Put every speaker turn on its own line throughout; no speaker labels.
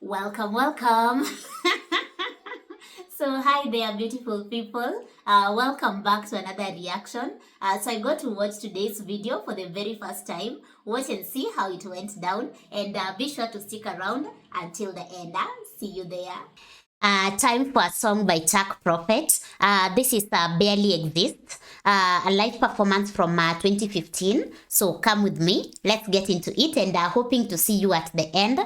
Welcome, welcome. So, hi there, beautiful people. Welcome back to another reaction. So, I got to watch today's video for the very first time. Watch and see how it went down. And be sure to stick around until the end. See you there. Time for a song by Chuck Prophet. This is Barely Exists, a live performance from 2015. So come with me. Let's get into it, and hoping to see you at the end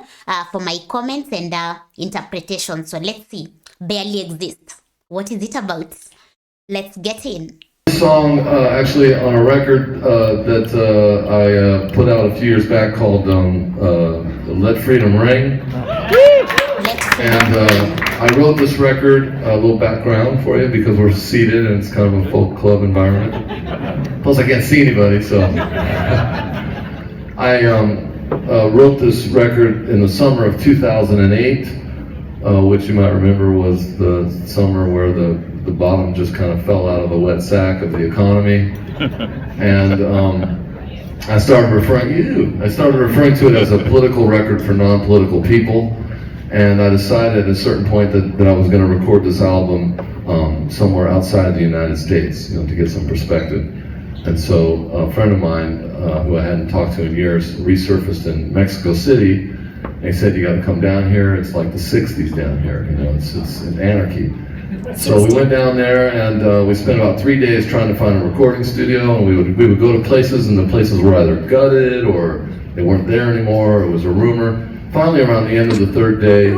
for my comments and interpretation. So let's see. Barely Exists. What is it about? Let's get in.
This song actually on a record that I put out a few years back called Let Freedom Ring. And I wrote this record, a little background for you, because we're seated and it's kind of a folk club environment. Plus I can't see anybody, so. I wrote this record in the summer of 2008, which you might remember was the summer where the bottom just kind of fell out of the wet sack of the economy. And I started referring to it as a political record for non-political people. And I decided at a certain point that I was going to record this album somewhere outside of the United States, to get some perspective. And so a friend of mine, who I hadn't talked to in years, resurfaced in Mexico City. And he said, "You got to come down here. It's like the 60s down here. It's an anarchy." So we went down there and we spent about 3 days trying to find a recording studio. And we would go to places, and the places were either gutted or they weren't there anymore. It was a rumor. Finally, around the end of the third day,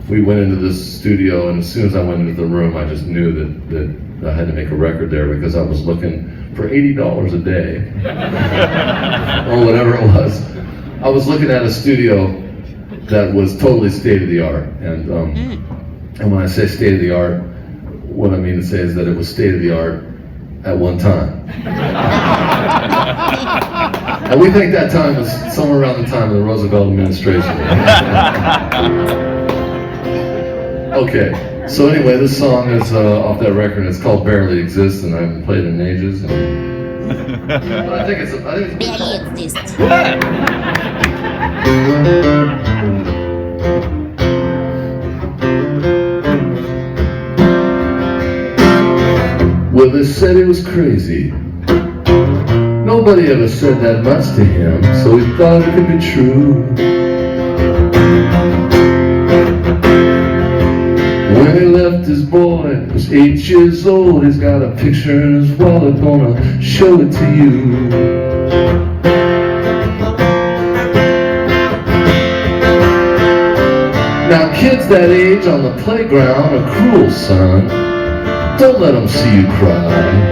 we went into this studio, and as soon as I went into the room, I just knew that I had to make a record there, because I was looking for $80 a day, or whatever it was. I was looking at a studio that was totally state-of-the-art, and when I say state-of-the-art, what I mean to say is that it was state-of-the-art at one time. And we think that time was somewhere around the time of the Roosevelt administration. Okay, so anyway, this song is off that record. It's called Barely Exists, and I haven't played it in ages. But I think it's
Barely Exists.
Well, they said it was crazy. Nobody ever said that much to him, so he thought it could be true. When he left his boy, he was 8 years old. He's got a picture in his wallet, gonna show it to you. Now kids that age on the playground are cruel, son. Don't let them see you cry.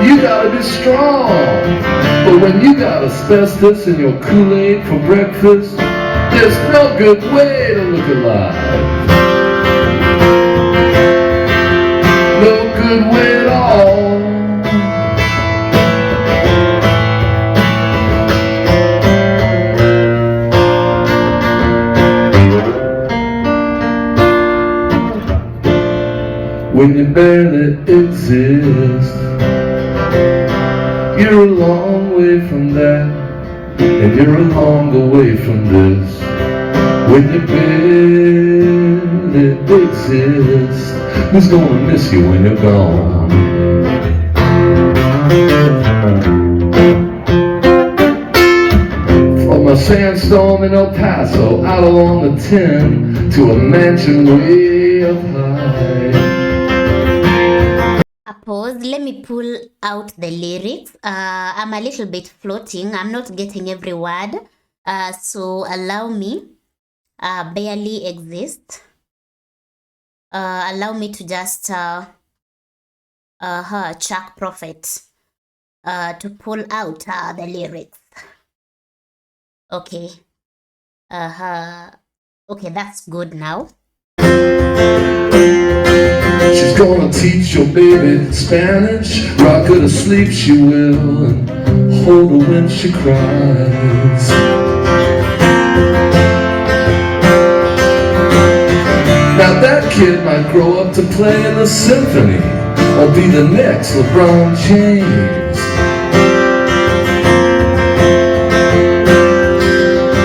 You gotta be strong, but when you got asbestos in your Kool-Aid for breakfast, there's no good way to look alive. No good way at all. When you barely exist, you're a long way from that, and you're a longer way from this. When you barely exist, who's gonna miss you when you're gone? From a sandstorm in El Paso, out along the 10, to a mansion way up high.
Pause. Let me pull out the lyrics. I'm a little bit floating. I'm not getting every word. So allow me. Barely Exist. Allow me to just Chuck Prophet to pull out the lyrics. Okay. Okay, that's good now.
She's gonna teach your baby Spanish, rock her to sleep she will, and hold her when she cries. Now that kid might grow up to play in the symphony, or be the next LeBron James.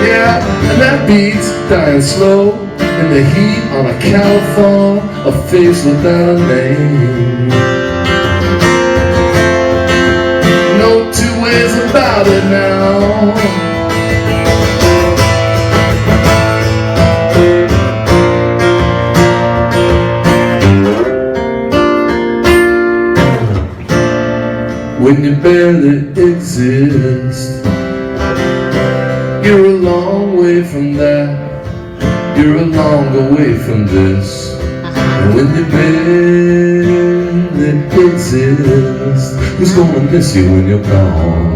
Yeah, And that beat's dying slow in the heat on a California, a face without a name. No two ways about it now. When you barely exist, you're a long way from that. You're a long way from this. And when you barely exist, who's gonna miss you when you're gone?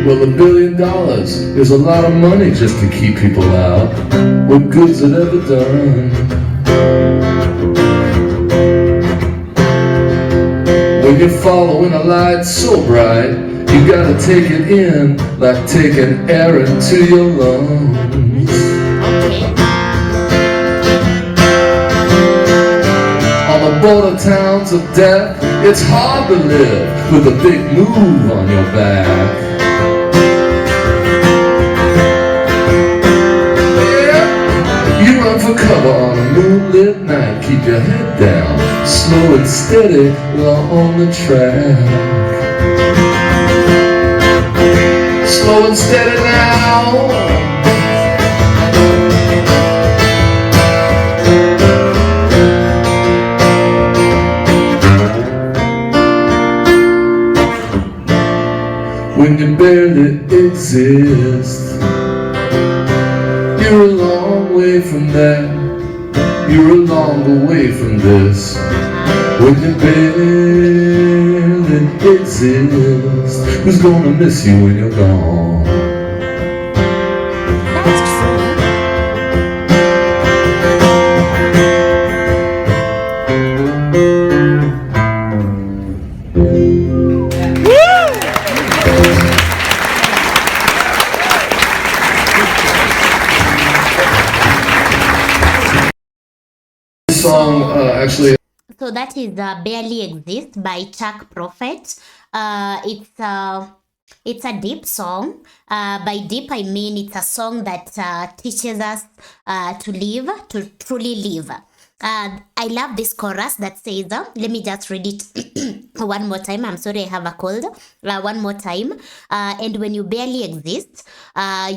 Well, $1 billion is a lot of money just to keep people out. What good's it ever done? When you're following a light so bright, you gotta take it in like taking air into your lungs. On the border towns of death, it's hard to live with a big move on your back. You run for cover on a moonlit night, keep your head down, slow and steady along the track. Slow and steady now. When you barely exist, you're a long way from that. You're a long way from this. When you barely exist, who's gonna miss you when you're gone? Song actually.
So that is Barely Exist by Chuck Prophet. It's a deep song. By deep, I mean it's a song that teaches us to live, to truly live. I love this chorus that says, let me just read it one more time. I'm sorry, I have a cold. One more time. And when you barely exist,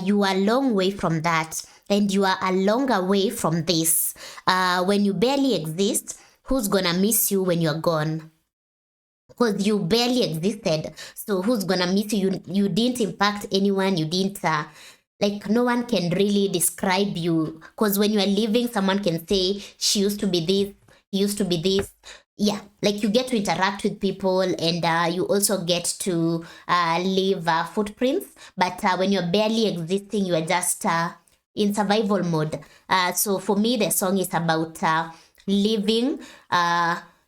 you are a long way from that. And you are a longer way from this. When you barely exist, who's gonna miss you when you're gone? Because you barely existed. So who's gonna miss you? You didn't impact anyone. You didn't, like, no one can really describe you. Because when you are living, someone can say, she used to be this, he used to be this. Yeah, like you get to interact with people and you also get to leave footprints. But when you're barely existing, you are just in survival mode. So for me, the song is about living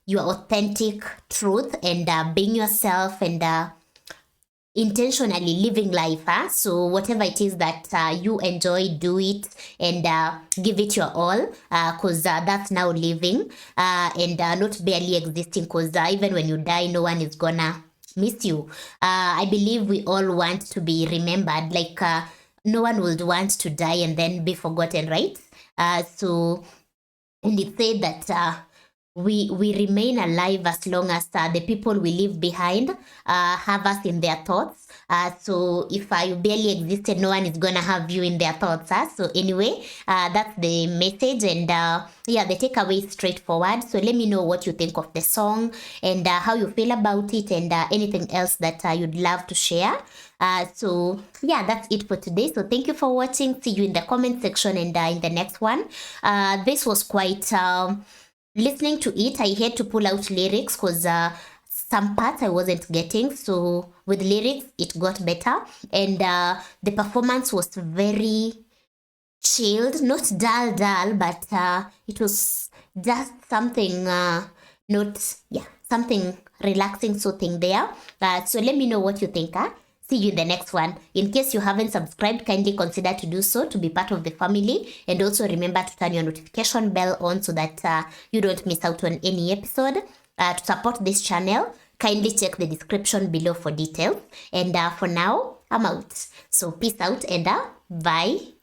your authentic truth and being yourself and intentionally living life. So whatever it is that you enjoy, do it and give it your all, because that's now living and not barely existing, because even when you die, no one is gonna miss you. I believe we all want to be remembered. Like no one would want to die and then be forgotten, right? So, and it said that we remain alive as long as the people we leave behind have us in their thoughts. So if you barely existed, no one is gonna have you in their thoughts. So anyway, that's the message, and yeah, the takeaway is straightforward. So let me know what you think of the song and how you feel about it, and anything else that you'd love to share. So yeah, that's it for today. So thank you for watching. See you in the comment section and in the next one. This was quite listening to it, I had to pull out lyrics because some parts I wasn't getting. So with lyrics, it got better. And the performance was very chilled, not dull, but it was just something not, yeah, something relaxing, soothing there. So let me know what you think. See you in the next one. In case you haven't subscribed, kindly consider to do so to be part of the family. And also remember to turn your notification bell on so that you don't miss out on any episode. To support this channel, kindly check the description below for details. And for now, I'm out. So peace out and bye.